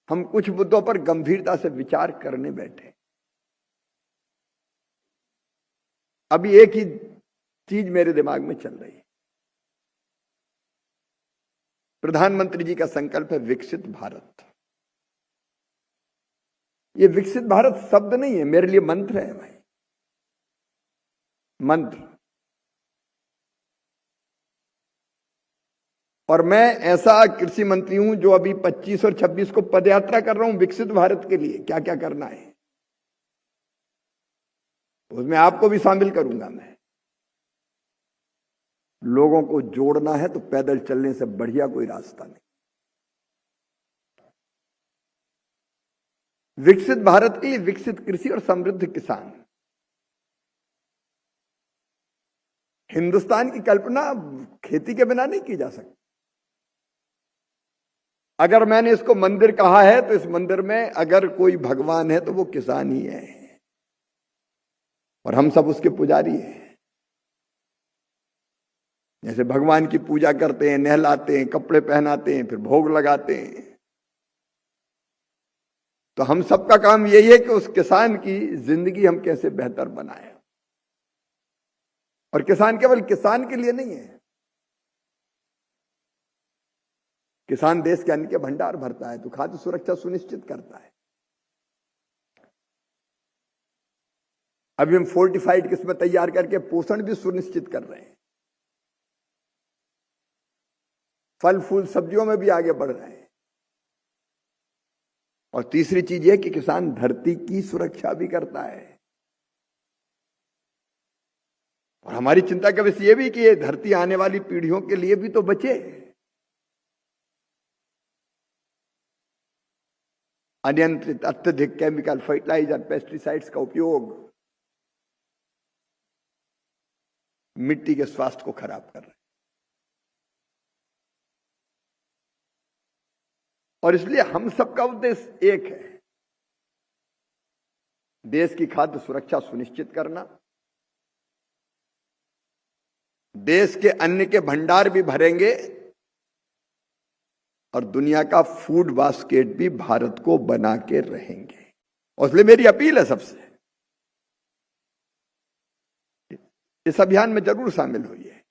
हम कुछ मुद्दों पर गंभीरता से विचार करने बैठे। अभी एक ही चीज मेरे दिमाग में चल रही है। प्रधानमंत्री जी का संकल्प है विकसित भारत। ये विकसित भारत शब्द नहीं है, मेरे लिए मंत्र है भाई, मंत्र। और मैं ऐसा कृषि मंत्री हूं जो अभी 25 और 26 को पदयात्रा कर रहा हूं विकसित भारत के लिए। क्या क्या करना है उसमें आपको भी शामिल करूंगा मैं। लोगों को जोड़ना है तो पैदल चलने से बढ़िया कोई रास्ता नहीं। विकसित भारत के लिए विकसित कृषि और समृद्ध किसान। हिंदुस्तान की कल्पना खेती के बिना नहीं की जा सकती। अगर मैंने इसको मंदिर कहा है तो इस मंदिर में अगर कोई भगवान है तो वो किसान ही है, और हम सब उसके पुजारी हैं। जैसे भगवान की पूजा करते हैं, नहलाते हैं, कपड़े पहनाते हैं, फिर भोग लगाते हैं, तो हम सबका काम यही है कि उस किसान की जिंदगी हम कैसे बेहतर बनाएं। और किसान केवल किसान के लिए नहीं है, किसान देश के अन्न के भंडार भरता है तो खाद्य सुरक्षा सुनिश्चित करता है। अभी हम फोर्टिफाइड किस्में तैयार करके पोषण भी सुनिश्चित कर रहे हैं। फल फूल सब्जियों में भी आगे बढ़ रहे हैं। और तीसरी चीज यह कि किसान धरती की सुरक्षा भी करता है। और हमारी चिंता का विषय यह भी कि ये धरती आने वाली पीढ़ियों के लिए भी तो बचे। अनियंत्रित अत्यधिक केमिकल फर्टिलाइजर पेस्टिसाइड्स का उपयोग मिट्टी के स्वास्थ्य को खराब कर रहे हैं। और इसलिए हम सबका उद्देश्य एक है, देश की खाद्य सुरक्षा सुनिश्चित करना, देश के अन्न के भंडार भी भरेंगे और दुनिया का फूड बास्केट भी भारत को बना के रहेंगे। और इसलिए मेरी अपील है सबसे, इस अभियान में जरूर शामिल होइए।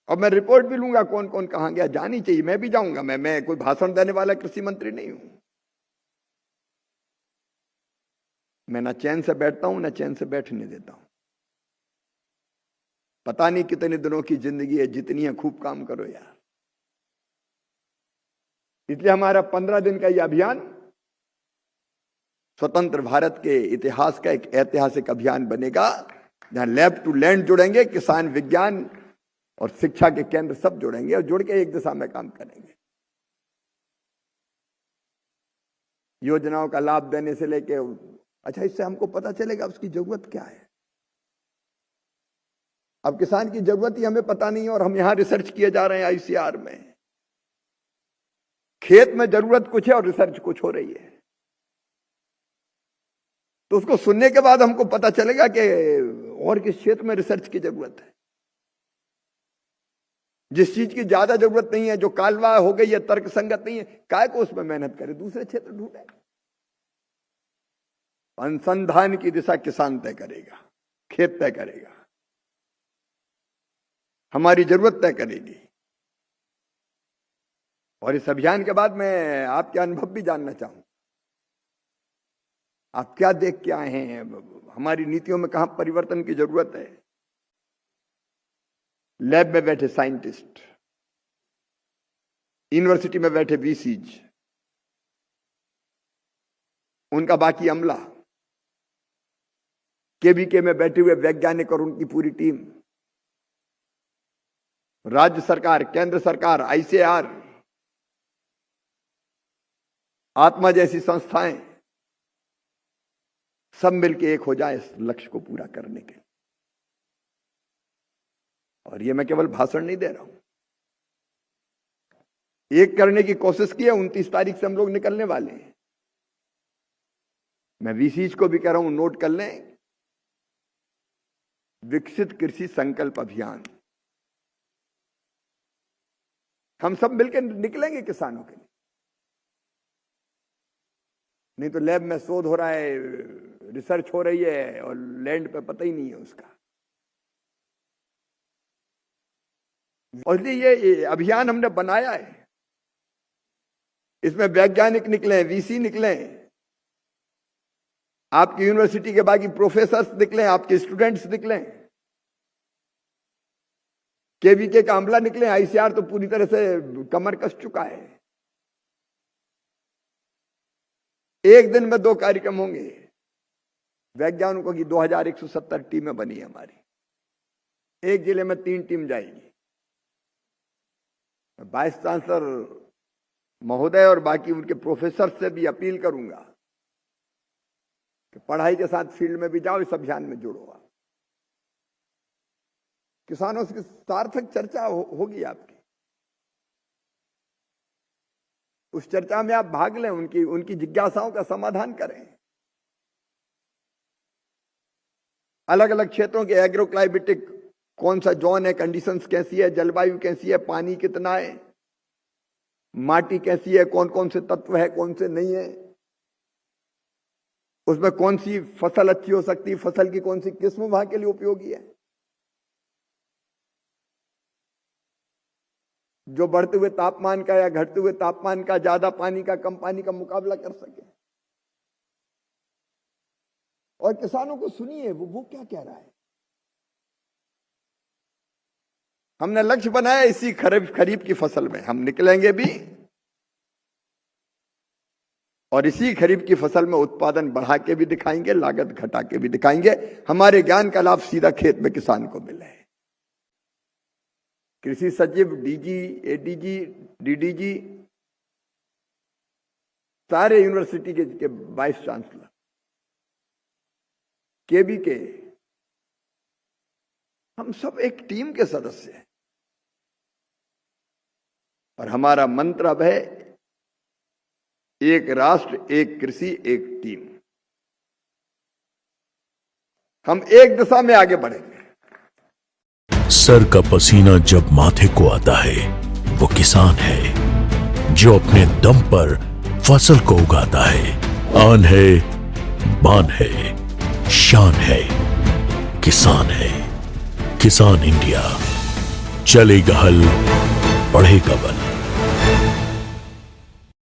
और मैं रिपोर्ट भी लूंगा कौन कौन कहां गया, जानी चाहिए, मैं भी जाऊंगा। मैं कोई भाषण देने वाला कृषि मंत्री नहीं हूं। मैं ना चैन से बैठता हूं ना चैन से बैठने देता हूं। पता नहीं कितने दिनों की जिंदगी है, जितनी है खूब काम करो यार। इसलिए हमारा 15 दिन का यह अभियान स्वतंत्र भारत के इतिहास का एक ऐतिहासिक अभियान बनेगा, जहां लैब टू लैंड जुड़ेंगे, किसान, विज्ञान और शिक्षा के केंद्र सब जुड़ेंगे और जुड़ के एक दिशा में काम करेंगे। योजनाओं का लाभ देने से लेके, अच्छा, इससे हमको पता चलेगा उसकी जरूरत क्या है। अब किसान की जरूरत ही हमें पता नहीं है और हम यहां रिसर्च किए जा रहे हैं आईसीआर में। खेत में जरूरत कुछ है और रिसर्च कुछ हो रही है। तो उसको सुनने के बाद हमको पता चलेगा कि और किस क्षेत्र में रिसर्च की जरूरत है। जिस चीज की ज्यादा जरूरत नहीं है, जो कालवा हो गई है, तर्क संगत नहीं है, काय को उसमें मेहनत करे, दूसरे क्षेत्र ढूंढे। अनुसंधान की दिशा किसान तय करेगा, खेत तय करेगा, हमारी जरूरत तय करेगी। और इस अभियान के बाद मैं आपके अनुभव भी जानना चाहूं। आप क्या देख के आए हैं, हमारी नीतियों में कहां परिवर्तन की जरूरत है। लैब में बैठे साइंटिस्ट, यूनिवर्सिटी में बैठे वीसीज, उनका बाकी अमला, केबीके में बैठे हुए वैज्ञानिक और उनकी पूरी टीम, राज्य सरकार, केंद्र सरकार, आईसीआर, आत्मा जैसी संस्थाएं, सब मिलकर एक हो जाए इस लक्ष्य को पूरा करने के लिए। और ये मैं केवल भाषण नहीं दे रहा हूं, एक करने की कोशिश की है। 29 तारीख से हम लोग निकलने वाले हैं। मैं वीसीज को भी कह रहा हूं, नोट कर लें, विकसित कृषि संकल्प अभियान। हम सब मिलकर निकलेंगे किसानों के लिए। नहीं तो लैब में शोध हो रहा है, रिसर्च हो रही है और लैंड पे पता ही नहीं है उसका। और ये अभियान हमने बनाया है, इसमें वैज्ञानिक निकले, वीसी निकले, आपकी यूनिवर्सिटी के बाकी प्रोफेसर्स निकले, आपके स्टूडेंट्स निकले, केवीके का अमला निकले। आईसीआर तो पूरी तरह से कमर कस चुका है। एक दिन में 2 कार्यक्रम होंगे। वैज्ञानिकों की 2170 टीमें बनी है हमारी, एक जिले में 3 टीम जाएगी। वाइस चांसलर महोदय और बाकी उनके प्रोफेसर से भी अपील करूंगा कि पढ़ाई के साथ फील्ड में भी जाओ, इस अभियान में जुड़ो। आप किसानों से सार्थक चर्चा होगी आपकी, उस चर्चा में आप भाग लें, उनकी जिज्ञासाओं का समाधान करें। अलग अलग क्षेत्रों के एग्रो क्लाइमेटिक कौन सा जोन है, कंडीशंस कैसी है, जलवायु कैसी है, पानी कितना है, माटी कैसी है, कौन कौन से तत्व है, कौन से नहीं है, उसमें कौन सी फसल अच्छी हो सकती है, फसल की कौन सी किस्म वहां के लिए उपयोगी है, जो बढ़ते हुए तापमान का या घटते हुए तापमान का, ज्यादा पानी का, कम पानी का मुकाबला कर सके। और किसानों को सुनिए वो क्या कह रहा है। हमने लक्ष्य बनाया इसी खरीफ की फसल में हम निकलेंगे भी, और इसी खरीफ की फसल में उत्पादन बढ़ा के भी दिखाएंगे, लागत घटा के भी दिखाएंगे। हमारे ज्ञान का लाभ सीधा खेत में किसान को मिले। कृषि सचिव, डीजी, एडीजी, डीडीजी, सारे यूनिवर्सिटी के वाइस चांसलर, केवीके, हम सब एक टीम के सदस्य हैं। और हमारा मंत्र अब है एक राष्ट्र, एक कृषि, एक टीम। हम एक दिशा में आगे बढ़ेंगे। सर का पसीना जब माथे को आता है वो किसान है जो अपने दम पर फसल को उगाता है। आन है, बान है, शान है, किसान है। किसान इंडिया, चलेगा हल, बढ़ेगा बल।